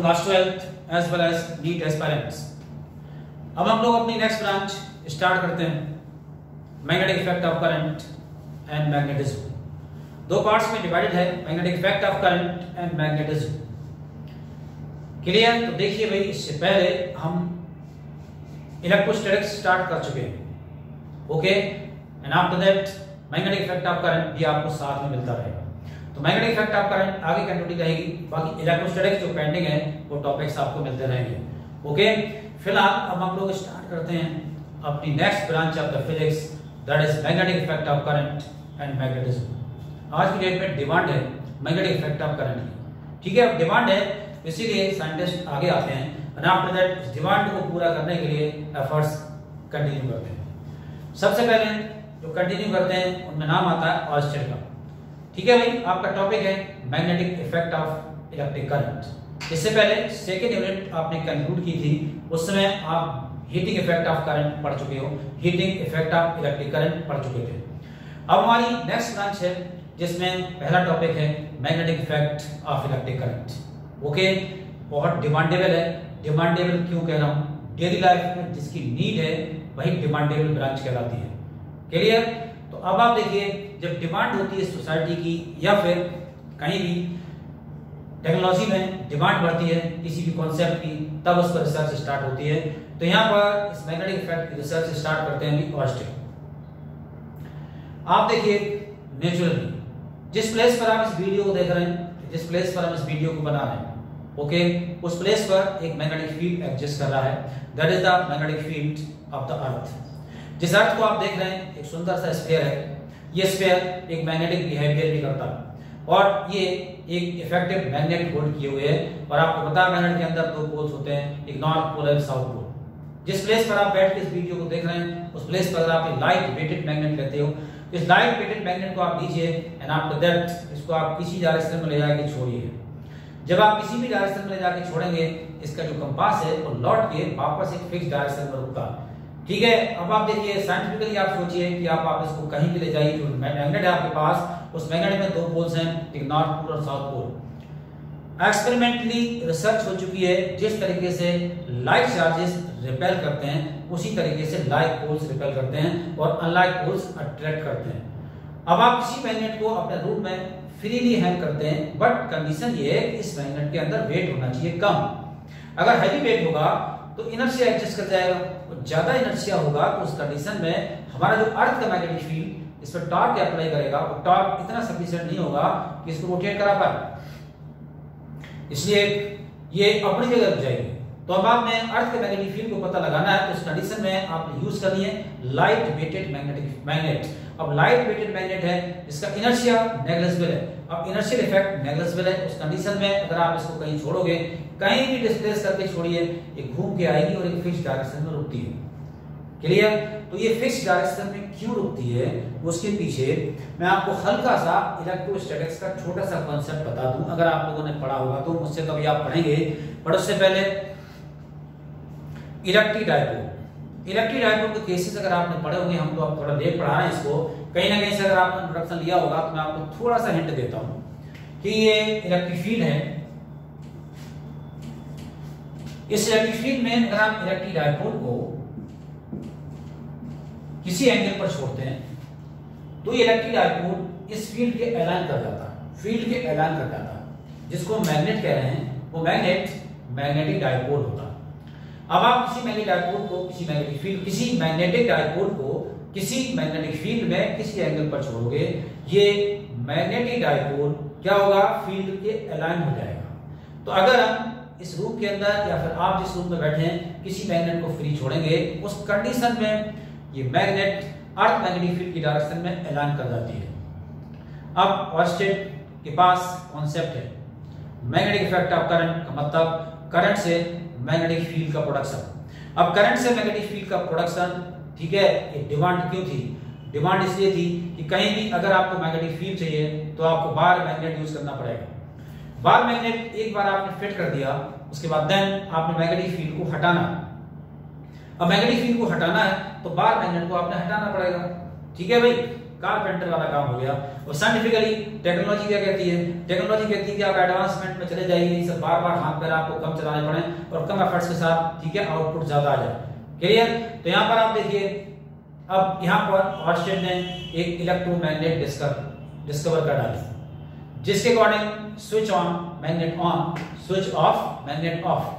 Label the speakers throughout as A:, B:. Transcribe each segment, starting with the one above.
A: Class 12th as well as NEET aspirants. अब हम लोग अपनी नेक्स्ट ब्रांच स्टार्ट करते हैं, magnetic effect of current and magnetism. दो पार्ट्स में डिवाइडेड है, magnetic effect of current and magnetism. Clear? तो देखिए भाई, इससे पहले हम इलेक्ट्रोस्टैटिक्स स्टार्ट कर चुके हैं, okay, and after that magnetic effect of current भी आपको साथ में मिलता रहेगा। तो मैग्नेटिक इफेक्ट ऑफ करंट आगे कंटिन्यू रहेगी, बाकी इलेक्ट्रोस्टैटिक्स जो पेंडिंग है वो टॉपिक्स आपको मिलते रहेंगे, ओके। फिलहाल अब हम लोग स्टार्ट करते हैं अपनी next branch of the physics, that is magnetic effect of current and magnetism. आज की डेट में डिमांड है मैग्नेटिक इफेक्ट ऑफ करंट की, ठीक है। अब डिमांड है, इसीलिए साइंटिस्ट आगे आते हैं और आफ्टर दैट डिमांड को पूरा करने के लिए एफर्ट्स कंटिन्यू करते हैं। सबसे पहले जो कंटिन्यू करते हैं उनमें नाम आता है ऑयस्टर का, ठीक है भाई। आपका टॉपिक है magnetic effect of electric current. इससे पहले सेकेंड यूनिट आपने कंक्लूड की थी, उस समय आप हीटिंग इफेक्ट ऑफ करंट पढ़ चुके हो, heating effect of electric current पढ़ चुके थे। अब हमारी नेक्स्ट ब्रांच है जिसमें पहला टॉपिक है magnetic effect of electric current, okay. बहुत डिमांडेबल है। डिमांडेबल क्यों कह रहा हूं? डेली लाइफ में जिसकी नीड है वही डिमांडेबल ब्रांच कहलाती है। क्लियर? तो अब आप देखिए, जब डिमांड होती है सोसाइटी की या फिर कहीं भी टेक्नोलॉजी में डिमांड बढ़ती है किसी भी कॉन्सेप्ट की, तब उस पर रिसर्च स्टार्ट होती है। तो यहां पर इस मैग्नेटिक इफेक्ट की रिसर्च स्टार्ट करते हैं ऑयस्टर। आप देखिए, नेचुरली जिस प्लेस पर आप इस वीडियो को देख रहे हैं, जिस प्लेस पर हम इस वीडियो को बना रहे हैं, ओके, उस प्लेस पर एक मैग्नेटिक फील्ड एग्जिस्ट कर रहा है, that is the magnetic field of the earth. जिस अर्थ को आप देख रहे हैं एक सुंदर सा स्फीयर है, ये स्फीयर एक मैग्नेटिक बिहेवियर भी करता है और ये एक इफेक्टिव मैग्नेट होल्ड किए हुए है। और आपको पता है मैग्नेट के अंदर दो पोल्स होते हैं, एक नॉर्थ पोल और साउथ पोल। जिस प्लेस पर आप बैठ के इस वीडियो को देख रहे हैं उस प्लेस पर अगर आप लाइट वेटेड मैग्नेट लेते हो, इस लाइट वेटेड मैग्नेट को आप लीजिए एंड आफ्टर दैट इसको आप किसी डायरेक्शन में ले जाके छोड़िए। जब आप किसी भी डायरेक्शन में ले जाके छोड़ेंगे, इसका जो कंपास है वो लौट के वापस एक फिक्स डायरेक्शन में रुकता है, ठीक है। अब आप देखिए, साइंटिफिकली आप सोचिए कि आप इसको कहीं भी ले जाइए, जो मैग्नेट है आपके पास, उस मैग्नेट में दो पोल्स हैं, एक नॉर्थ पोल और साउथ पोल। एक्सपेरिमेंटली रिसर्च हो चुकी है, जिस तरीके से लाइट चार्जेस रिपेल करते हैं उसी तरीके से लाइट पोल्स रिपेल करते हैं और अनलाइट पोल्स अट्रैक्ट करते हैं। अब आप किसी मैग्नेट को अपने रूट में फ्रीली हैंग करते हैं, बट कंडीशन ये है कि इस मैग्नेट के अंदर वेट होना चाहिए कम। अगर हैवी वेट होगा तो इनर्शिया एडजस्ट कर जाएगा, और ज्यादा इनर्शिया होगा तो उस कंडीशन में हमारा जो अर्थ का मैग्नेटिक फील्ड इस पर टॉर्क अप्लाई करेगा, और टॉर्क इतना सफिशिएंट नहीं होगा कि इसको रोटेट करा पाए, इसलिए ये अपनी जगह रुक जाएगी। तो अब आपने अर्थ के मैग्नेटिक फील्ड को पता लगाना है, तो इस कंडीशन में आपने यूज करनी है लाइट वेटेड मैग्नेट। अब लाइट वेटेड मैग्नेट है जिसका इनर्शिया नेग्लिजिबल है। अब इनर्शियल इफेक्ट नेग्लिजिबल है, उस कंडीशन में अगर आप इसको कहीं छोड़ोगे, कहीं भी डिस्प्लेस करके छोड़िए, ये घूम के आएगी और एक फिक्स डायरेक्शन में रुकती है। क्लियर? तो ये फिक्स डायरेक्शन में क्यों रुकती है, उसके पीछे मैं आपको हल्का सा इलेक्ट्रोस्टैटिक्स का छोटा सा कॉन्सेप्ट बता दूं। अगर आप लोगों ने पढ़ा होगा तो, मुझसे कभी आप पढ़ेंगे, पर उससे पहले इलेक्ट्रिक डायपोल के केसेस अगर आपने पढ़े होंगे, हम तो आप थोड़ा लेट पढ़ा रहे हैं इसको, कहीं ना कहीं से अगर आपने इंट्रोडक्शन लिया होगा तो मैं आपको थोड़ा सा हिंट देता हूं कि ये इलेक्ट्रिक फील्ड है। इस इलेक्ट्रिक फील्ड में अगर आप इलेक्ट्रिक डायपोल को किसी एंगल पर छोड़ते हैं तो ये इलेक्ट्रिक डायपोल इस फील्ड के अलाइन कर जाता है, फील्ड के अलाइन कर जाता है, जिसको मैग्नेट कह रहे हैं, वो मैग्नेट मैग्नेटिक डायपोल होता है। अब आप किसी मैग्नेटिक डायपोल को किसी मैग्नेटिक फील्ड में किसी एंगल पर छोड़ोगे, ये मैग्नेटिक डायपोल क्या होगा, फील्ड के अलाइन हो जाएगा। तो अगर हम इस रूम के अंदर या फिर आप जिस रूम में बैठे हैं किसी मैग्नेट को फ्री छोड़ेंगे, उस कंडीशन में ये मैग्नेट अर्थ मैग्नेटिक फील्ड की डायरेक्शन में अलाइन कर जाती है। अब ऑयस्टर के पास कॉन्सेप्ट है मैग्नेटिक इफेक्ट ऑफ करंट, का मतलब करंट से मैग्नेटिक फील्ड का प्रोडक्शन। अब करंट से मैग्नेटिक फील्ड का प्रोडक्शन, ठीक है, ये डिमांड क्यों थी? डिमांड इसलिए थी कि कहीं भी अगर आपको मैग्नेटिक फील्ड चाहिए तो आपको बार मैग्नेट यूज करना पड़ेगा। बार मैग्नेट एक बार आपने फिट कर दिया, उसके बाद देन आपने मैग्नेटिक फील्ड को हटाना। अब मैग्नेटिक फील्ड को हटाना है तो बार मैग्नेट को आपने हटाना पड़ेगा, ठीक है भाई। कारपेंटर वाला काम हो गया। और साइंटिफिकली टेक्नोलॉजी क्या कहती है? टेक्नोलॉजी कहती है कि आप एडवांसमेंट में चले जाइए, इसे बार-बार हाथ पैर आपको कम चलाने पड़े और कम एफर्ट्स के साथ, ठीक है, आउटपुट ज्यादा आ जाए। क्लियर? तो यहाँ पर आप देखिए, अब यहाँ पर ऑर्स्टेड ने एक इलेक्ट्रोमैग्नेट डिस्कवर कर डाली, जिसके according switch on magnet on, switch off magnet of,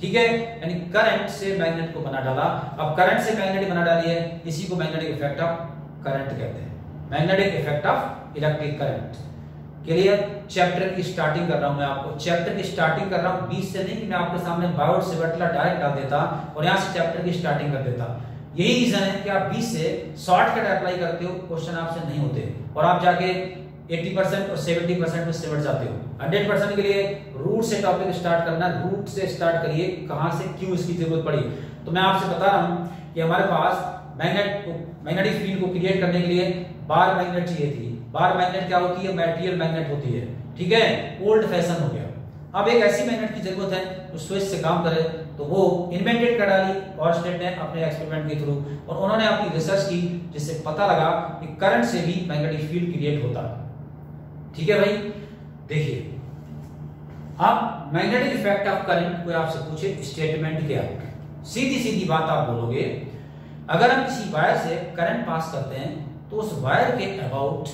A: ठीक है, यानी करंट से मैग्नेट को बना डाला। अब करंट से मैग्नेट बना डाली है, इसी को मैग्नेटिक इफेक्ट ऑफ करंट कहते हैं, magnetic effect of electric current. Clear? Chapter की स्टार्टिंग कर रहा हूं मैं आपको, चैप्टर की स्टार्टिंग कर रहा हूं, बीच से नहीं कि मैं आपके सामने बाउट से बटला डायरेक्ट डाल देता और यहां से चैप्टर की स्टार्टिंग कर देता। यही रीजन है कि आप बीच से शॉर्टकट अप्लाई करते हो, क्वेश्चन आपसे नहीं होते और आप जाके 80% और 70% में सिमट जाते हो। 100% के लिए रूट से टॉपिक स्टार्ट करना, रूट से स्टार्ट करिए, कहां से क्यों इसकी जरूरत पड़ी। तो मैं आपसे बता रहा हूं कि हमारे पास मैग्नेटिक फील्ड को क्रिएट करने के लिए बार मैग्नेट चाहिए थी। बार मैग्नेट क्या होती है? मैटेरियल मैग्नेट होती है, ठीक है, ओल्ड फैशन हो गया। अब एक ऐसी मैग्नेट की जरूरत है जो स्विच से काम करे, तो वो इन्वेंटेड कर डाली ऑर्स्टेड ने अपने एक्सपेरिमेंट के थ्रू, और उन्होंने अपनी रिसर्च की जिससे पता लगा कि करंट से भी मैग्नेटिक फील्ड क्रिएट होता है। ठीक है भाई, देखिए अब मैग्नेटिक इफेक्ट ऑफ करंट कोई आपसे पूछे स्टेटमेंट क्या है, सीधी सीधी बात आप बोलोगे, अगर हम किसी वायर से करंट पास करते हैं तो उस वायर के अबाउट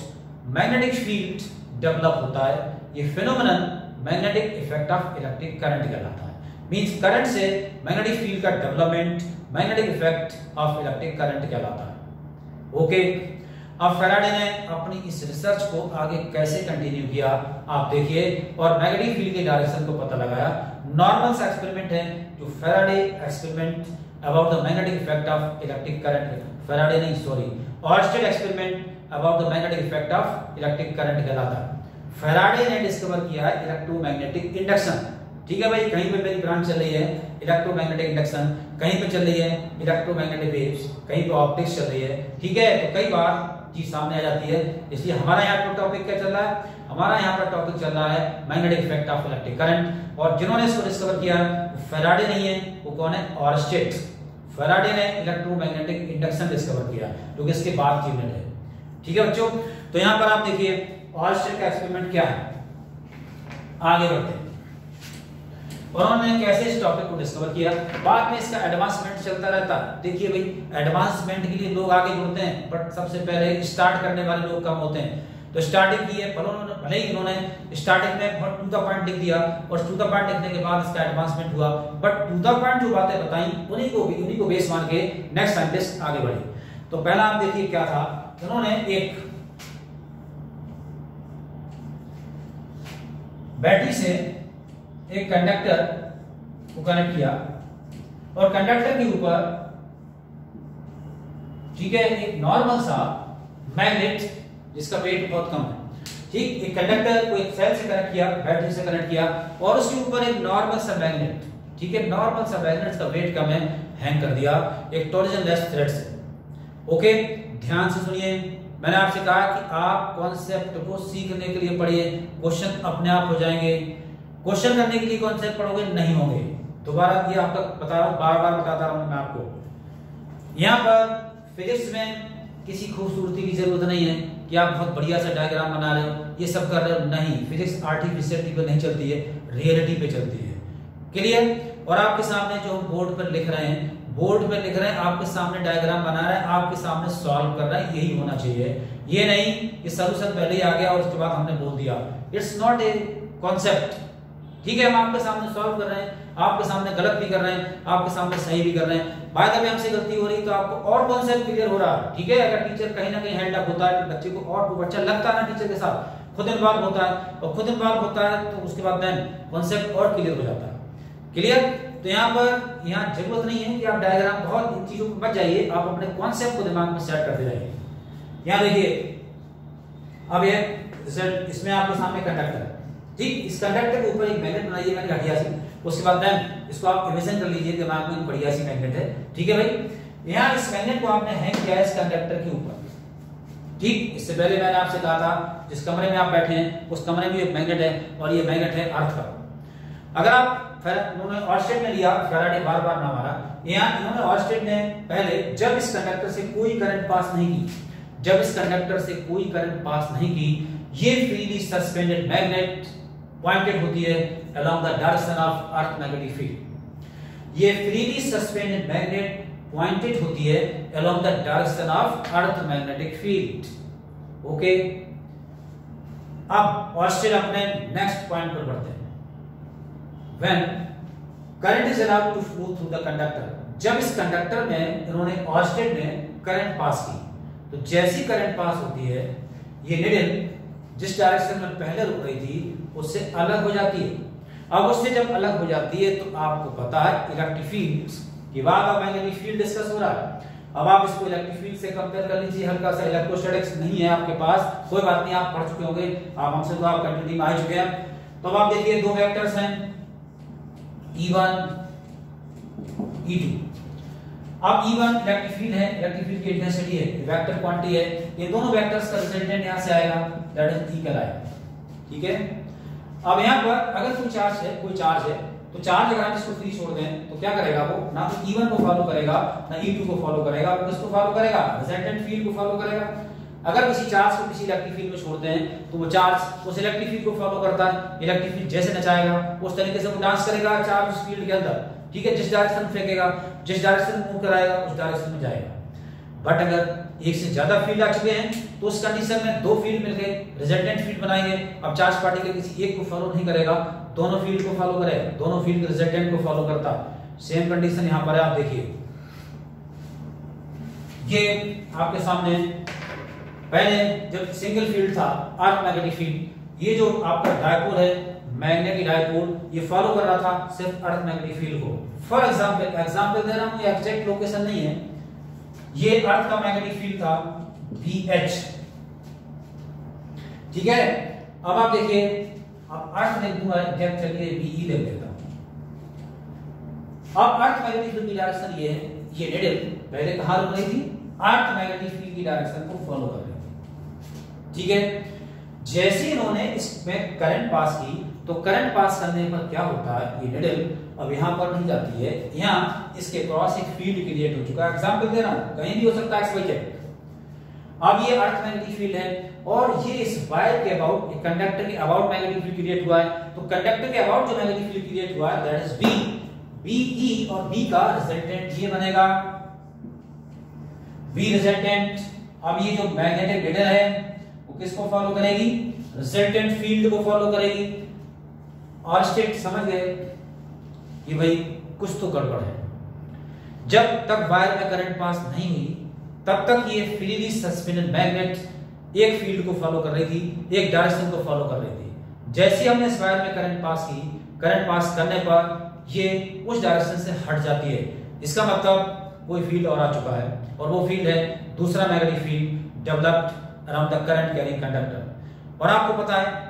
A: मैग्नेटिक फील्ड डेवलप होता है। ये phenomenon magnetic effect of electric current कहलाता है। मींस करंट से मैग्नेटिक फील्ड का development magnetic effect of electric current कहलाता है। ओके, अब फैराडे ने अपनी इस रिसर्च को आगे कैसे कंटिन्यू किया आप देखिए, और मैग्नेटिक फील्ड के डायरेक्शन को पता लगाया। नॉर्मल सा एक्सपेरिमेंट है जो Faraday experiment about the magnetic effect of electric current, Faraday नहीं sorry, Oersted experiment about the magnetic effect of electric current कहलाता है। फैराडे ने डिस्कवर किया है इलेक्ट्रोमैग्नेटिक इंडक्शन। ठीक है भाई, कहीं पे मेरी ब्रांच चल रही है इलेक्ट्रोमैग्नेटिक इंडक्शन, कहीं पे चल रही है इलेक्ट्रोमैग्नेटिक वेव्स, कहीं पे ऑप्टिक्स चल रही है। ठीक है, तो कई बार चीज सामने आ जाती है, इसलिए हमारा यहाँ पर टॉपिक क्या चल रहा है? हमारा यहाँ पर टॉपिक चल रहा है magnetic effect of electric current, और जिन्होंने इसको डिस्कवर किया फैराडे नहीं है, वो कौन है? ऑर्स्टेड। फैराडे ने इलेक्ट्रोमैग्नेटिक इंडक्शन डिस्कवर किया, जो कि इसके बाद की यूनिट है। ठीक है बच्चों, तो यहाँ पर आप देखिए ऑर्स्टेड का एक्सपेरिमेंट क्या है, आगे बढ़ते हैं। और उन्होंने कैसे इस टॉपिक को डिस्कवर किया, बाद में इसका एडवांसमेंट चलता रहता है। देखिए भाई, एडवांसमेंट के लिए लोग आगे जुड़ते हैं, बट सबसे पहले स्टार्ट करने वाले लोग कम होते हैं। तो स्टार्टिंग की है, भले ही इन्होंने स्टार्टिंग में बहुत टू द पॉइंट लिख दिया, और टू द पॉइंट लिखने के बाद इसका एडवांसमेंट हुआ, बट टू द पॉइंट जो बातें बताई उन्हीं को बेस मान के नेक्स्ट साइंटिस्ट आगे बढ़े। तो पहला आप देखिए क्या था, उन्होंने एक बैटरी से एक कंडक्टर को कनेक्ट किया, और कंडक्टर के ऊपर, ठीक है, एक नॉर्मल सा मैग्नेट जिसका वेट बहुत कम है। ठीक, एक कंडक्टर को एक सेल से कनेक्ट किया, बैटरी से कनेक्ट किया, और उसके ऊपर एक नॉर्मल सा मैग्नेट, ठीक है, नॉर्मल सा मैग्नेट का वेट कम है, हैंग कर दिया एक टॉर्जन लेस थ्रेड से। ओके, ध्यान से सुनिए, मैंने आपसे कहा कि आप कॉन्सेप्ट को सीखने के लिए पढ़िए, क्वेश्चन अपने आप हो जाएंगे। क्वेश्चन करने के लिए कॉन्सेप्ट पढ़ोगे नहीं होंगे। दोबारा ये आपका बता रहा हूं, बार-बार बताता रहा हूं मैं आपको। यहां पर फिजिक्स में किसी खूबसूरती की जरूरत नहीं है कि आप बहुत बढ़िया सा डायग्राम बना रहे हो, ये सब कर रहे हो, नहीं। फिजिक्स आर्टिफिशियलिटी पे नहीं चलती है, रियलिटी पे चलती है। क्लियर? और आपके सामने जो बोर्ड पर लिख रहे हैं, बोर्ड पे लिख रहे हैं, आपके सामने डायग्राम बना रहे हैं, आपके सामने सॉल्व कर रहे हैं, यही होना चाहिए। ये नहीं कि सॉल्यूशन पहले ही आ गया और उसके बाद हमने बोल दिया। It's not a concept. ठीक है, हम आपके सामने सॉल्व कर रहे हैं, आपके सामने गलत भी कर रहे हैं, आपके सामने सही भी कर रहे हैं। बाय द वे हमसे गलती हो रही तो आपको और कॉन्सेप्ट क्लियर हो रहा है। ठीक है, अगर टीचर कहीं ना कहीं हेल्ड अप होता है, बच्चे को और बच्चा लगता है ना टीचर के साथ, खुद इन्वॉल्व होता है, और खुद इन्वॉल्व होता है तो उसके बाद देन कॉन्सेप्ट और क्लियर हो जाता है। क्लियर? तो यहाँ पर जरूरत नहीं है कि आप डायग्राम बहुत इन चीजों को मत जाइए, आप अपने कॉन्सेप्ट को दिमाग में सेट करते रहिए। यहाँ देखिए, अब ये रिजल्ट, इसमें आपके सामने कंडक्टर है। ठीक, इस कंडक्टर के ऊपर एक मैग्नेट बनाइए मैंने घटिया सी, उसके बाद देन इसको आप इमेजिन कर लीजिए दिमाग में बढ़िया सी मैग्नेट है। ठीक है भाई, यहाँ इस मैग्नेट को आपने हैंग किया है इस कंडक्टर के ऊपर। ठीक, इससे पहले मैंने आपसे कहा था जिस कमरे में आप बैठे हैं उस कमरे में एक मैग्नेट है, और ये मैग्नेट है अर्थ का। अगर आप उन्होंने ऑर्स्टेड ने लिया, फैराडे बार-बार ना मारा, यहाँ इन्होंने ऑर्स्टेड ने पहले जब इस कंडक्टर से कोई करंट पास नहीं की, जब इस कंडक्टर से कोई करंट पास नहीं की, ये फ्रीली सस्पेंडेड मैग्नेट पॉइंटेड होती है along the direction of earth magnetic field. ये फ्रीली सस्पेंडेड मैग्नेट पॉइंटेड होती है along the direction of earth magnetic field. Okay, अब और स्टिल अपने नेक्स्ट पॉइंट पर बढ़ते हैं। When current is allowed to flow through the conductor, जब इस कंडक्टर में इन्होंने ऑर्स्टेड में करंट पास की, तो जैसी करंट पास होती है ये निडल जिस डायरेक्शन में पहले रुक रही थी उससे अलग हो जाती है। अब उससे जब अलग हो जाती है तो आपको पता है इलेक्ट्रिक फील्ड के बाद अब मैग्नेटिक फील्ड डिस्कस हो रहा है। अब आप इसको इलेक्ट्रिक फील्ड से कंपेयर कर लीजिए, हल्का सा इलेक्ट्रोस्टैटिक्स नहीं है आपके पास, कोई बात नहीं, आप पढ़ चुके होंगे, आप हमसे तो आप कंटिन्यू में आ चुके हैं। तो अब आप देखिए दो वेक्टर्स हैं E1 E2। अब E1 इलेक्ट्रिक फील्ड है, इलेक्ट्रिक फील्ड की इंटेंसिटी है, वेक्टर क्वांटिटी है, ये दोनों वेक्टर्स का रिजल्टेंट यहां से आएगा, दैट इज E कहलाएगा। ठीक है, अब यहां पर अगर कोई चार्ज है तो चार्ज अगर हम इसको फ्री छोड़ दें तो क्या करेगा, वो ना तो E1 को फॉलो करेगा ना E2 को फॉलो करेगा, वो किसको फॉलो करेगा, रिजल्टेंट फील्ड को फॉलो करेगा। अगर किसी चार्ज को किसी इलेक्ट्रिक फील्ड में छोड़ते हैं तो वो चार्ज उस इलेक्ट्रिक फील्ड को फॉलो करता है, इलेक्ट्रिक फील्ड जैसे नचाएगा उस तरीके से वो डांस करेगा चार्ज उस फील्ड के अंदर। ठीक है, जिस डायरेक्शन में फेंकेगा, जिस डायरेक्शन में मूव कराएगा उस डायरेक्शन में जाएगा। बट अगर एक से ज्यादा फील्ड आ चुके हैं तो उस कंडीशन में दो फील्ड मिलके रिजल्टेंट फील्ड बनाएंगे। अब चार्ज पार्टिकल किसी एक को फॉलो नहीं करेगा, दोनों फील्ड को फॉलो करेगा, दोनों फील्ड के रिजल्टेंट को फॉलो करता है। सेम कंडीशन यहां पर है, आप देखिए ये आपके सामने पहले जब सिंगल फील्ड था अर्थ मैग्नेटिक फील्ड, ये जो आपका डायपोल है मैग्नेटिक डायपोल, ये फॉलो कर रहा था सिर्फ अर्थ मैग्नेटिक फील्ड को। फॉर एग्जांपल दे रहा हूं, ये एग्जैक्ट लोकेशन नहीं है, ये अर्थ का मैग्नेटिक फील्ड था BH। ठीक है, अब आप देखिए, अब अर्थ लिख दूंगा, जब चलिए BE लिख देता हूं। अब अर्थ मैग्नेटिक फील्ड की डायरेक्शन ये है, ये निडल पहले कहां रुक रही थी, अर्थ मैग्नेटिक फील्ड की डायरेक्शन को फॉलो कर रही थी। ठीक है, जैसे इन्होंने इसमें करंट पास की तो करंट पास करने पर क्या होता है, ये निडल अब यहां पर नहीं जाती है, यहां इसके क्रॉस एक फील्ड क्रिएट हो चुका है। एग्जांपल दे रहा हूं, कहीं भी हो सकता है एक्स वाई जेड। अब ये अर्थ मैग्नेटिक फील्ड है और ये इस वायर के अबाउट, कंडक्टर के अबाउट मैग्नेटिक फील्ड क्रिएट हुआ है, तो कंडक्टर के अबाउट जो मैग्नेटिक फील्ड क्रिएट हुआ है दैट इज BE, और B का रिजल्टेंट ये बनेगा B रिजल्टेंट। अब ये जो मैग्नेटिक निडल है वो किसको फॉलो करेगी, रिजल्टेंट फील्ड को फॉलो करेगी। और स्टेट समझ गए कि भाई कुछ तो गड़बड़ है। जब तक वायर में करंट पास नहीं हुई तब तक ये फ्रीली सस्पेंडेड मैग्नेट एक फील्ड को फॉलो कर रही थी, एक डायरेक्शन को फॉलो कर रही थी। जैसे हमने इस वायर में करंट पास की, करंट पास करने पर ये उस डायरेक्शन से हट जाती है, इसका मतलब कोई फील्ड और आ चुका है, और वो फील्ड है दूसरा magnetic field developed around the current carrying conductor. और आपको पता है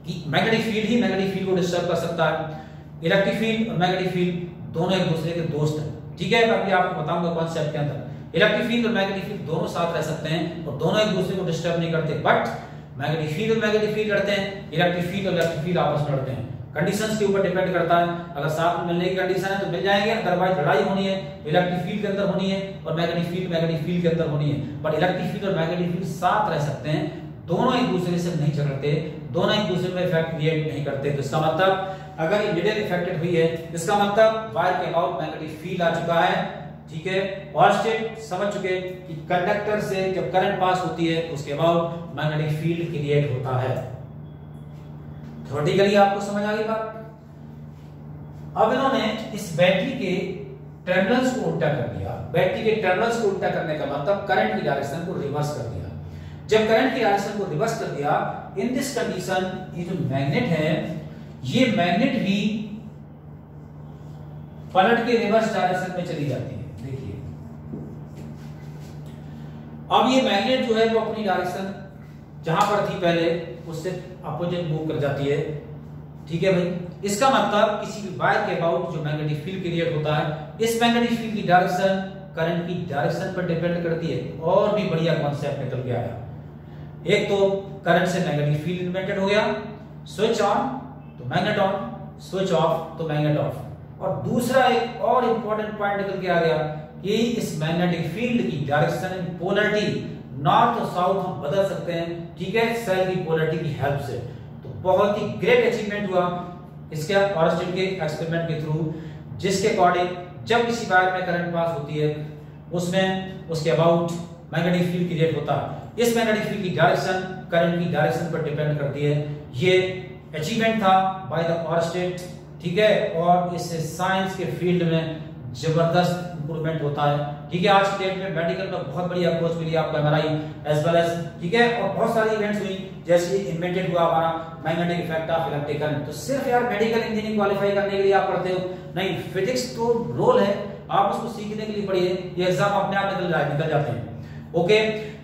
A: कि मैग्नेटिक फील्ड ही मैग्नेटिक फील्ड को डिस्टर्ब कर सकता है। इलेक्ट्रिक फील्ड और मैग्नेटिक फील्ड दोनों एक दूसरे के दोस्त हैं। ठीक है, मैं आपको बताऊंगा कॉन्सेप्ट के अंदर। इलेक्ट्रिक फील्ड और मैग्नेटिक फील्ड दोनों साथ रह सकते हैं और दोनों एक दूसरे को डिस्टर्ब नहीं करते, बट मैग्नेटिक फील्ड और मैग्नेटिक फील्ड लड़ते हैं, इलेक्ट्रिक फील्ड और इलेक्ट्रिक फील्ड आपस में लड़ते हैं। कंडीशंस के ऊपर डिपेंड करता है, अगर साथ में मिलने की कंडीशन है तो मिल जाएंगे, अदरवाइज लड़ाई होनी है, इलेक्ट्रिक फील्ड के अंदर होनी है और मैग्नेटिक फील्ड के अंदर होनी है। बट इलेक्ट्रिक फील्ड और मैग्नेटिक फील्ड साथ रह सकते हैं, दोनों एक दूसरे से नहीं झगड़ते, दोनों एक दूसरे में इफेक्ट क्रिएट नहीं करते। तो इसका मतलब अगर ये निडल इफेक्टेड हुई है, इसका मतलब वायर के अबाउट मैग्नेटिक फील्ड आ चुका है। ठीक है, और स्टेट समझ चुके कि कंडक्टर से जब करंट पास होती है उसके अबाउट मैग्नेटिक फील्ड क्रिएट होता है। थ्योरेटिकली आपको समझ आ गई बात। अब इन्होंने इस बैटरी के टर्मिनल्स को उल्टा कर दिया। बैटरी के टर्मिनल्स को उल्टा करने का मतलब करंट की डायरेक्शन को रिवर्स कर दिया। जब करंट की डायरेक्शन को रिवर्स कर दिया, इन दिस कंडीशन ये जो मैग्नेट है, ये मैग्नेट भी पलट के रिवर्स डायरेक्शन में चली जाती है। देखिए, अब ये मैग्नेट जो है वो अपनी डायरेक्शन जहां पर थी पहले उससे अपोजिट मूव कर जाती है। ठीक है भाई, इसका मतलब किसी भी वायर के अबाउट जो मैग्नेटिक फील्ड क्रिएट होता है, इस मैग्नेटिक फील्ड की डायरेक्शन करंट की डायरेक्शन पर डिपेंड करती है। और भी बढ़िया कॉन्सेप्ट निकल के आया। एक तो करंट से मैग्नेटिक फील्ड इन्वेंटेड हो गया, स्विच ऑन तो मैग्नेट ऑन, स्विच ऑफ तो मैग्नेट ऑफ। और दूसरा एक और इंपॉर्टेंट पॉइंट निकल के आ गया कि इस मैग्नेटिक फील्ड की डायरेक्शन पोलैरिटी नॉर्थ और साउथ हम बदल सकते हैं, ठीक है, सेल की पोलैरिटी की हेल्प से। तो बहुत ही ग्रेट अचीवमेंट हुआ इसके ऑरस्टेड के एक्सपेरिमेंट के थ्रू, जिसके अकॉर्डिंग जब किसी वायर में करंट पास होती है उसमें उसके अबाउट मैग्नेटिक फील्ड क्रिएट होता है। इस मैग्नेटिक फील्ड की डायरेक्शन करंट की डायरेक्शन पर डिपेंड करती है। ये अचीवमेंट था बाय द ऑरस्टेड, ठीक है, और इससे साइंस के फील्ड में जबरदस्त इंप्रूवमेंट होता है, ठीक है। आज की डेट में मेडिकल में बहुत बड़ी अप्रोच मिली आपको एमआरआई एज वेल एज, ठीक है, और बहुत सारी इवेंट्स हुई, जैसे इन्वेंटेड हुआ हमारा magnetic effect of electric current. तो सिर्फ यार मेडिकल इंजीनियरिंग क्वालिफाई करने के लिए आप पढ़ते हो नहीं, फिजिक्स तो रोल है, आप उसको सीखने के लिए पढ़िए, ये एग्जाम अपने आप निकल जाते हैं। ओके,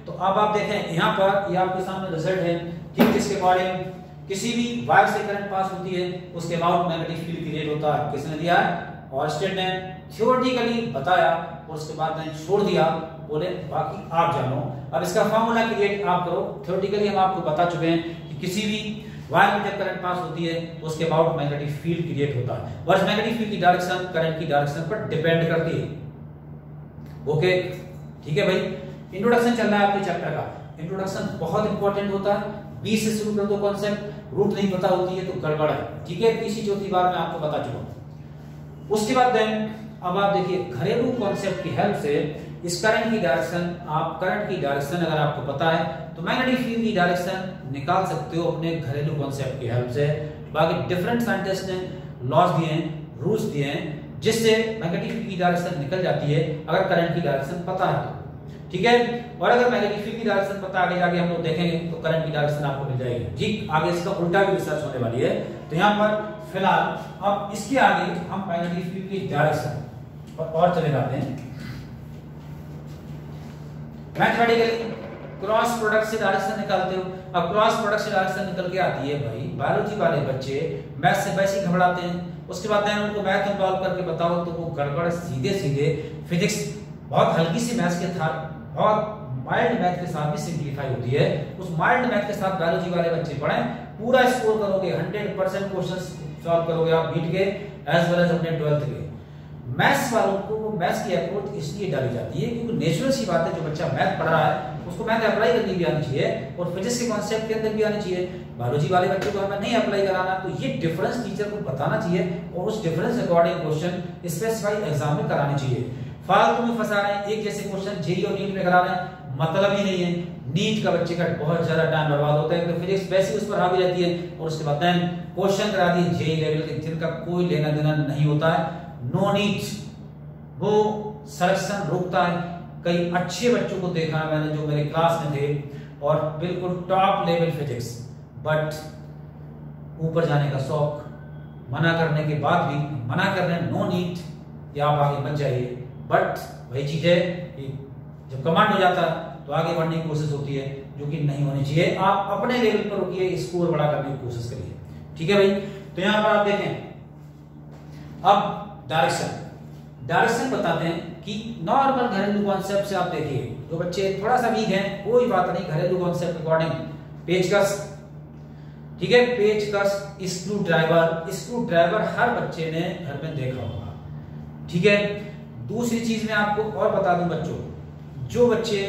A: तो अब आप देखें यहाँ पर ये आपके सामने रिजल्ट है, ठीक, जिसके अकॉर्डिंग किसी भी वायर से करंट पास होती है उसके अबाउट मैग्नेटिक फील्ड क्रिएट होता है। किसने दिया है? ऑरस्टेड ने थ्योरेटिकली बताया और उसके बाद मैंने छोड़ दिया, बोले बाकी आप जानो। अब इसका फार्मूला क्रिएट आप करो। थ्योरेटिकली हम आपको बता चुके हैं कि किसी भी वायर में जब करंट पास होती है तो उसके अबाउट मैग्नेटिक फील्ड क्रिएट होता है और इस मैग्नेटिक फील्ड की डायरेक्शन करंट की डायरेक्शन पर डिपेंड करती है। ओके, ठीक है भाई, इंट्रोडक्शन चल रहा है आपके चैप्टर का। इंट्रोडक्शन बहुत इंपॉर्टेंट होता है, 20 से शुरू कर दो कॉन्सेप्ट, रूट नहीं पता होती है तो गड़बड़ है, ठीक है। तीसरी चौथी बार मैं आपको बता चुका हूं। उसके बाद देन अब आप देखिए घरेलू कॉन्सेप्ट की हेल्प से इस करंट की डायरेक्शन, आप करंट की डायरेक्शन अगर आपको पता है तो मैग्नेटिक फील्ड की डायरेक्शन निकाल सकते हो अपने घरेलू कॉन्सेप्ट की हेल्प से। बाकी डिफरेंट साइंटिस्ट ने लॉज दिए हैं, रूल्स दिए हैं, जिससे मैग्नेटिक फील्ड की डायरेक्शन निकल जाती है अगर करंट की डायरेक्शन पता है तो, ठीक है। और अगर मैग्नेटिक फील्ड की डायरेक्शन पता आगे जाके हम लोग देखेंगे तो करंट की डायरेक्शन आपको मिल जाएगी। जी, आगे इसका उल्टा भी रिसर्च होने वाली है। तो यहाँ पर फिलहाल अब इसके आगे हम मैग्नेटिक फील्ड की डायरेक्शन और चले जाते हैं। मैथमेटिकली क्रॉस प्रोडक्ट से डायरेक्शन निकालते हो। अब क्रॉस प्रोडक्ट से डायरेक्शन निकल के आती है भाई, बायोलॉजी वाले बच्चे मैथ से वैसे ही घबराते हैं, उसके बाद उनको मैथ इन्वॉल्व करके बताओ तो वो गड़बड़, सीधे सीधे फिजिक्स बहुत हल्की सी मैथ के साथ, बहुत माइल्ड मैथ के साथ भी सिंप्लीफाई होती है। उस माइल्ड मैथ के साथ बायोलॉजी वाले बच्चे पढ़ें, पूरा स्कोर करोगे, 100% क्वेश्चंस सॉल्व करोगे आप बीट के एज वेल एज अपने 12th के। मैथ्स वालों को वो मैथ्स की अप्रोच इसलिए डाली जाती है क्योंकि नेचुरल सी बात है, जो बच्चा मैथ पढ़ रहा है उसको मैथ अप्लाई करनी भी आनी चाहिए और फिजिक्स के कॉन्सेप्ट के अंदर भी आनी चाहिए। बायोलॉजी वाले बच्चों को हमें नहीं अप्लाई कराना, तो ये डिफरेंस टीचर को बताना चाहिए और उस difference according question specify exam में कराने चाहिए। फालतू में फंसा रहे हैं, एक जैसे क्वेश्चन जेईई और नीट में करा रहे हैं, मतलब ही नहीं है। नीट का बच्चे का बहुत ज्यादा टाइम बर्बाद होता है, तो फिजिक्स वैसे उस पर हावी रहती है और उसके बाद क्वेश्चन करा दिए जेईई लेवल के जिनका कोई लेना देना नहीं होता है। नो नीट, वो सिलेक्शन रोकता है। कई अच्छे बच्चों को देखा है मैंने जो मेरे क्लास में थे और बिल्कुल टॉप लेवल फिजिक्स, बट ऊपर जाने का शौक, मना करने के बाद भी मना कर रहे हैं, नो नीट, या आप आगे मत जाइए। बट वही चीज है कि जब कमांड हो जाता है तो आगे बढ़ने की कोशिश होती है, जो कि नहीं होनी चाहिए। आप अपने लेवल पर रुकिए, स्कोर बड़ा करने की कोशिश करिए, ठीक है भाई। तो यहां पर आप देखें अब डायरेक्शन बताते हैं कि नॉर्मल घरेलू कॉन्सेप्ट से आप देखिए, जो बच्चे थोड़ा सा वीक हैं कोई बात नहीं, घरेलू कॉन्सेप्ट अकॉर्डिंग पेचकस, ठीक है, पेचकस, स्क्रू ड्राइवर हर बच्चे ने घर में देखा होगा, ठीक है। दूसरी चीज मैं आपको और बता दूं बच्चों, जो बच्चे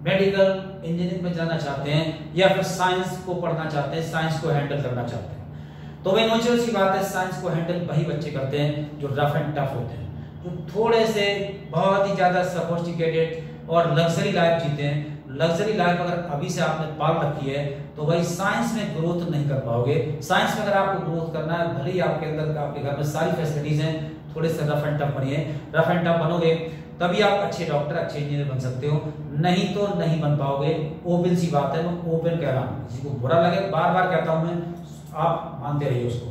A: मेडिकल इंजीनियरिंग में जाना चाहते हैं या फिर साइंस को पढ़ना चाहते हैं, साइंस को हैंडल करना चाहते हैं, तो वही नेचुरल सी बात है, साइंस को हैंडल वही बच्चे करते हैं जो रफ एंड टफ होते हैं, जो थोड़े से बहुत ही ज्यादा सोफिस्टिकेटेड और लग्जरी लाइफ जीते हैं। लग्जरी लाइफ अगर अभी से आपने पाल रखी है तो भाई साइंस में ग्रोथ नहीं कर पाओगे। साइंस में अगर आपको ग्रोथ करना है, भले ही आपके अंदर आपके घर में सारी फैसिलिटीज हैं, थोड़े से रफ एंड टफ बनिए। रफ एंड टफ बनोगे तभी आप अच्छे डॉक्टर, अच्छे इंजीनियर बन सकते हो, नहीं तो नहीं बन पाओगे। ओपन सी बात है, मैं ओपन कह रहा हूँ, किसी को बुरा लगे बार बार कहता हूँ मैं, आप मानते रहिए उसको।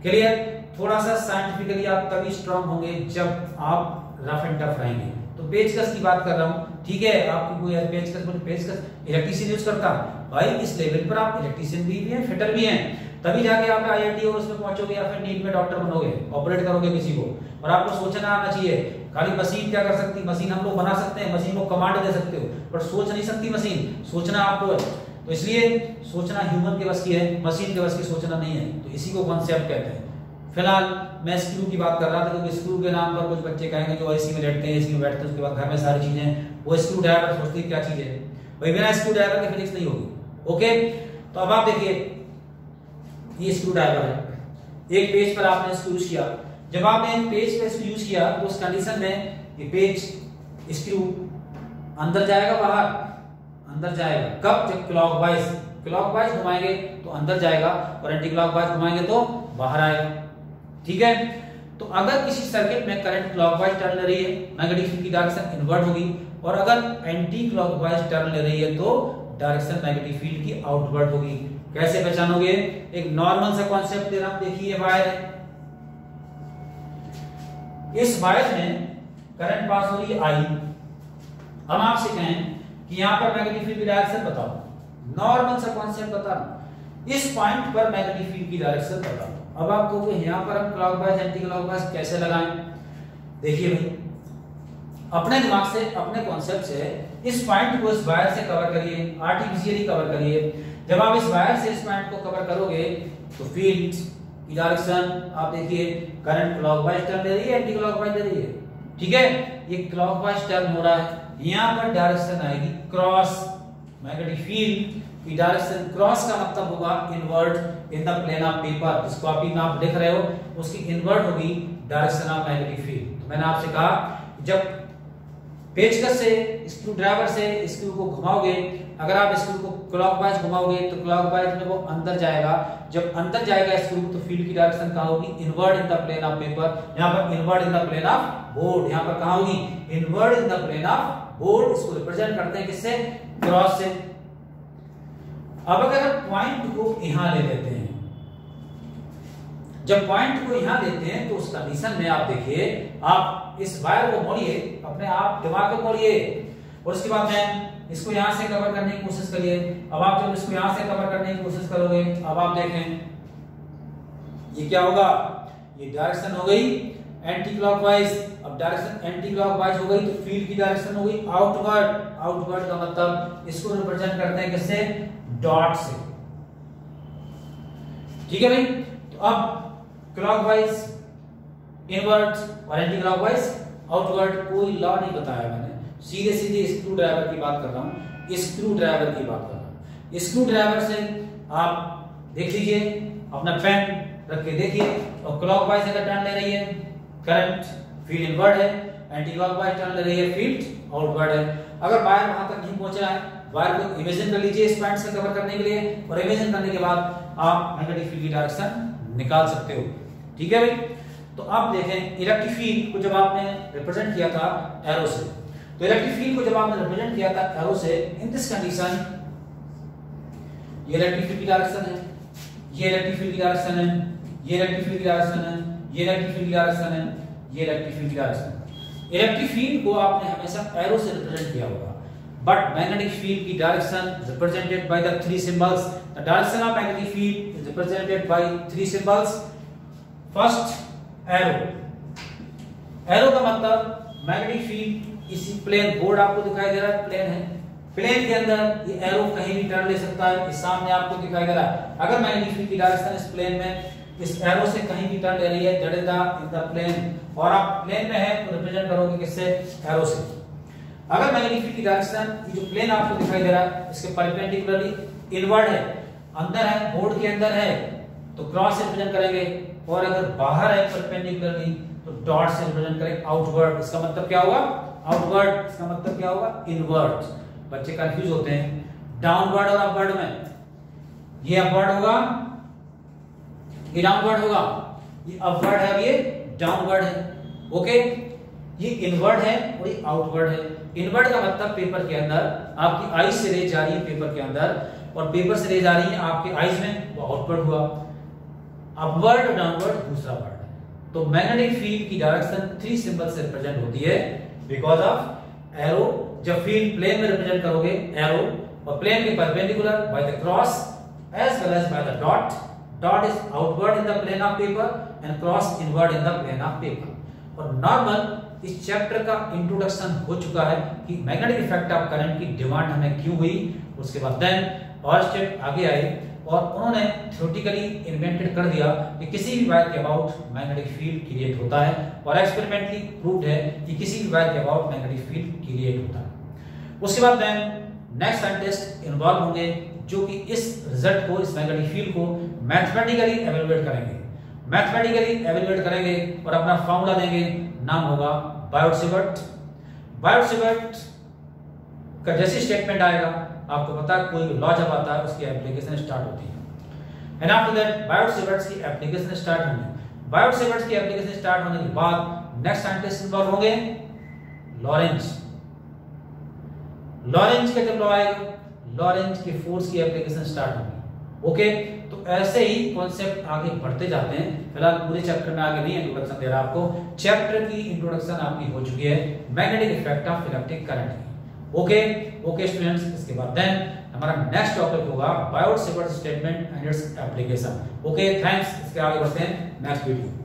A: क्लियर? थोड़ा सा साइंटिफिकली आप तभी स्ट्रांग होंगे जब आप रफ एंड टफ रहेंगे। तो पेचकस की बात कर रहा हूँ, ठीक है। आपकी कोई पेचकस इलेक्ट्रीशियन यूज करता है भाई, इस लेवल पर आप इलेक्ट्रीशियन भी हैं, फिटर भी हैं, तभी जाके आप आईआईटी और उसमें पहुंचोगे या फिर नीट में डॉक्टर बनोगे, ऑपरेट करोगे किसी को। और आपको सोचना आना चाहिए, खाली मशीन क्या कर सकती, मशीन हम लोग बना सकते हैं, मशीन को कमांड दे सकते हो, पर सोच नहीं सकती मशीन, सोचना आपको है। तो इसलिए सोचना ह्यूमन के बस की है, मशीन के बस की सोचना नहीं है, तो इसी को कॉन्सेप्ट कहते हैं। फिलहाल मैं स्क्रू की बात कर रहा था, क्योंकि स्क्रू के नाम पर कुछ बच्चे कहेंगे जो एसी में लेटते हैं, एसी में बैठते हैं, उसके बाद घर में सारी चीजें, वो स्क्रू ड्राइवर सोचते हैं क्या चीज है। भाई बिना स्क्रू ड्राइवर के फिजिक्स नहीं होगी। ओके, तो अब आप देखिए ये स्क्रू ड्राइवर है, एक पेज पर आपने इसको यूज किया। जब आपने एक पेज पे इसको यूज किया तो उस कंडीशन में ये पेज स्क्रू अंदर जाएगा बाहर, अंदर जाएगा कब? जब क्लॉकवाइज घुमाएंगे तो अंदर जाएगा और एंटी क्लॉकवाइज घुमाएंगे तो बाहर आएगा। ठीक है, तो अगर किसी सर्किट में करंट क्लॉकवाइज टर्न ले रही है, मैग्नेटिक फील्ड की डायरेक्शन इनवर्ट होगी, और अगर एंटी क्लॉकवाइज टर्न ले रही है तो डायरेक्शन मैग्नेटिक फील्ड की आउटवर्ड होगी। कैसे पहचानोगे? एक नॉर्मल सा कॉन्सेप्ट दे रहा हूं, देखिए वायर है, इस वायर में करंट पास हो रही है आई। हम आपसे कहें कि यहां पर मैग्नेटिक फील्ड की डायरेक्शन बताओ, नॉर्मल सा कॉन्सेप्ट बता रहा हूं, इस पॉइंट पर मैग्नेटिक फील्ड की डायरेक्शन बताओ। अब आप कहोगे यहां पर हम क्लॉकवाइज एंटी क्लॉकवाइज कैसे लगाएं? देखिए भाई, अपने दिमाग से, अपने कॉन्सेप्ट से इस पॉइंट को इस वायर से कवर करिए, आर्टिफिशियली कवर करिए। जब आप इस वायर से इस पॉइंट को कवर करोगे तो फील्ड की डायरेक्शन आप देखिए, करंट क्लॉकवाइज टर्न ले रही है, एंटी क्लॉकवाइज ले रही है। ठीक है, ये क्लॉकवाइज टर्न हो रहा है, यहां पर डायरेक्शन आएगी क्रॉस, मैग्नेटिक फील्ड की डायरेक्शन क्रॉस का मतलब होगा inward in the plane of paper, जिस कॉपी में आप लिख रहे हो उसकी इनवर्ट होगी डायरेक्शन ऑफ मैग्नेटिक फील्ड। तो मैंने आपसे कहा जब पेचकस से स्क्रू ड्राइवर से स्क्रू को घुमाओगे, अगर आप स्क्रू को क्लॉकवाइज घुमाओगे तो क्लॉकवाइज में वो अंदर जाएगा, जब अंदर जाएगा स्क्रू तो फील्ड की डायरेक्शन कहां होगी? Inward in the plane of paper. यहां पर inward in the plane of board, यहां पर कहां होगी? Inward in the plane of board. इसको रिप्रेजेंट करते हैं किससे? क्रॉस से। अब अगर पॉइंट को यहां ले लेते हैं, जब पॉइंट को यहां लेते हैं तो उस कंडीशन में आप देखिए, आप इस वायर को मोड़िए, अपने आप दिमाग को मोड़िए, और उसके बाद में इसको यहां से कवर करने की कोशिश करिए। अब आप जब इसको यहां से कवर करने की कोशिश करोगे, अब आप देखें ये क्या होगा? ये डायरेक्शन हो गई एंटी क्लॉकवाइज। अब डायरेक्शन एंटी क्लॉकवाइज हो गई तो फील्ड की डायरेक्शन हो गई आउटवर्ड। आउटवर्ड का मतलब इसको रिप्रेजेंट करते हैं किससे? डॉट से। ठीक है भाई, तो अब क्लॉकवाइज इनवर्ट और एंटी क्लॉकवाइज आउटवर्ड, कोई लॉ नहीं बताया मैंने, सीधे सीधे स्क्रू ड्राइवर की बात कर रहा हूं, स्क्रू ड्राइवर की बात कर रहा हूं। स्क्रू ड्राइवर से आप देख लीजिए, अपना पेन रख के देखिए, और क्लॉकवाइज अगर टर्न ले रही है करंट, फील्ड इनवर्ट है, एंटी क्लॉकवाइज टर्न ले रही है, फील्ड आउटवर्ड है। अगर वायर वहां तक नहीं पहुंचा है, वायर को इमेजिन कर लीजिए इस पॉइंट से कवर करने के लिए, और इमेजिन करने के बाद आप मैग्नेटिक फील्ड की डायरेक्शन निकाल सकते हो। ठीक है भाई, तो आप देखें इलेक्ट्रिक फील्ड को जब आपने रिप्रेजेंट किया था एरो से, तो इलेक्ट्रिक फील्ड को जब आपने रिप्रेजेंट किया था एरो से, इन दिस कंडीशन ये इलेक्ट्रिक फील्ड की डायरेक्शन है, ये इलेक्ट्रिक फील्ड की डायरेक्शन है, ये इलेक्ट्रिक फील्ड की डायरेक्शन है, ये इलेक्ट्रिक फील्ड की डायरेक्शन है, ये इलेक्ट्रिक फील्ड की डायरेक्शन है। इलेक्ट्रिक फील्ड को आपने हमेशा एरो से रिप्रेजेंट किया होगा, but magnetic field की direction is represented by the three symbols. The direction of magnetic field is represented by three symbols. First, arrow. Arrow का मतलब magnetic field इसी प्लेन, बोर्ड आपको दिखाई दे रहा है, प्लेन है, प्लेन के अंदर ये एरो कहीं भी टर्न ले सकता है, इस सामने आपको दिखाई दे रहा है। अगर मैग्नेटिक फील्ड की डायरेक्शन इस प्लेन में इस एरो से कहीं भी टर्न ले रही है, दैट इज द प्लेन, और आप प्लेन में है तो रिप्रेजेंट करोगे किससे? एरो से। अगर मैग्नेटिक फील्ड की डायरेक्शन ये जो प्लेन आपको दिखाई दे रहा है इसके परपेंडिकुलरली इनवर्ड है, अंदर है, बोर्ड के अंदर है, तो क्रॉस से रिप्रेजेंट करेंगे, और अगर बाहर है परपेंडिकुलरली तो डॉट से रिप्रेजेंट करेंगे आउटवर्ड। इसका मतलब क्या होगा? आउटवर्ड। इसका मतलब क्या होगा? इनवर्ड। बच्चे कंफ्यूज होते हैं डाउनवर्ड और अपवर्ड में, ये अपवर्ड होगा, ये डाउनवर्ड होगा, ये अपवर्ड है और ये डाउनवर्ड है। ओके, ये इनवर्ड है और ये आउटवर्ड है। इनवर्ड का मतलब पेपर के अंदर आपकी आईज से रेज जा रही है पेपर के अंदर, और पेपर से रेज आ रही है आपके आईज में, वो आउटवर्ड हुआ। अपवर्ड और डाउनवर्ड दूसरा वर्ड है। तो मैग्नेटिक फील्ड की डायरेक्शन थ्री सिंबल से रिप्रेजेंट होती है बिकॉज ऑफ एरो। जब फील्ड प्लेन में रिप्रेजेंट करोगे एरो, और प्लेन के perpendicular by the cross as well as by the dot. Dot is outward in the plane of paper and cross inward in the plane of paper. और normal इस chapter का introduction हो चुका है कि magnetic effect of current की demand हमें क्यों हुई। उसके बाद देन और स्टेप आगे आए और उन्होंने थ्योरेटिकली इन्वेंटेड कर दिया कि किसी भी वायर के अबाउट मैग्नेटिक फील्ड क्रिएट होता है, और एक्सपेरिमेंटली प्रूव्ड है कि किसी भी वायर के अबाउट मैग्नेटिक फील्ड क्रिएट होता है। उसके बाद देन नेक्स्ट साइंटिस्ट इन्वॉल्व होंगे जो कि इस रिजल्ट को, इस मैग्नेटिक फील्ड को मैथमेटिकली एवेलुएट करेंगे, मैथमेटिकली एवेलुएट करेंगे और अपना फॉर्मूला देंगे, नाम होगा बायोट-सिवर्ट। बायोट-सिवर्ट का जैसे स्टेटमेंट आएगा, आपको पता है कोई लॉ जब आता है उसकी एप्लीकेशन स्टार्ट होती है। एंड आफ्टर दैट बायोट-सिवर्ट की एप्लीकेशन स्टार्ट होंगे। बायोट-सिवर्ट की एप्लीकेशन स्टार्ट होने के बाद नेक्स्ट साइंटिस्ट इन्वॉल्व होंगे लॉरेंज। लॉरेंज का जब लॉ आएगा, लॉरेंज के फोर्स की एप्लीकेशन स्टार्ट होगी। ओके, तो ऐसे ही कॉन्सेप्ट आगे बढ़ते जाते हैं। फिलहाल पूरे चैप्टर में आगे नहीं इंट्रोडक्शन दे रहा आपको, चैप्टर की इंट्रोडक्शन आपकी हो चुकी है magnetic effect of electric current की। ओके स्टूडेंट्स, इसके बाद देन हमारा नेक्स्ट टॉपिक होगा Biot Savart statement and its application. Okay, thanks. इसके आगे बढ़ते हैं नेक्स्ट वीडियो।